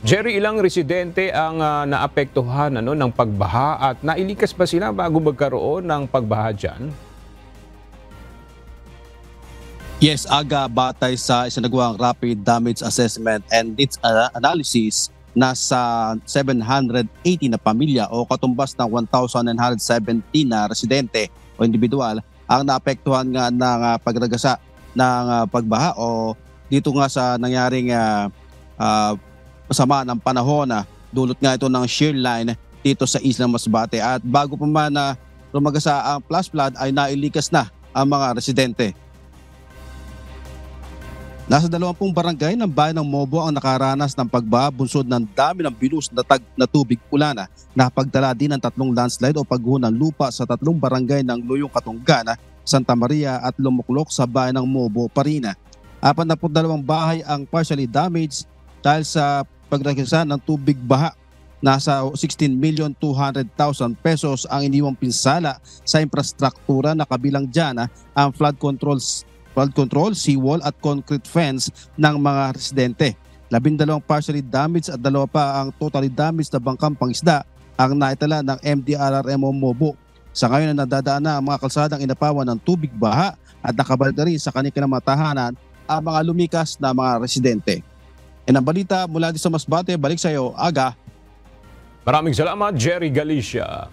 Jerry, ilang residente ang naapektuhan ng pagbaha at nailikas ba sila bago magkaroon ng pagbaha dyan? Yes, aga batay sa isinagawang rapid damage assessment and its analysis, nasa 780 na pamilya o katumbas ng 1,970 na residente o individual ang naapektuhan nga ng pagragasa ng pagbaha o dito nga sa nangyaring pasama ng panahon na dulot nga ito ng shear line dito sa Isla Masbate. At bago pa man na lumagasa ang flash flood ay nailikas na ang mga residente. Nasa 20 barangay ng bayan ng Mobo ang nakaranas ng pagbaha bunsod ng dami ng binus na tubig ulan na pagdala din ng 3 landslide o pagguho ng lupa sa 3 barangay ng Luyong Katunggan, Santa Maria at Lumuklok sa bayan ng Mobo, Parina. 42 bahay ang partially damaged dahil sa pagragasa ng tubig baha. Nasa 16,200,000 pesos ang iniwang pinsala sa infrastruktura na kabilang dyan ang flood control, seawall at concrete fence ng mga residente. 12 partially damaged at 2 pa ang totally damaged na bangkang pangisda ang naitala ng MDRRMO Mobo. Sa ngayon na nadadaan na ang mga kalsadang inapawan ng tubig baha at nakabalik na rin sa kanilang mga tahanan ang mga lumikas na mga residente. Yan ang balita mula din sa Masbate. Balik sa iyo, Aga. Maraming salamat, Jerry Galicia.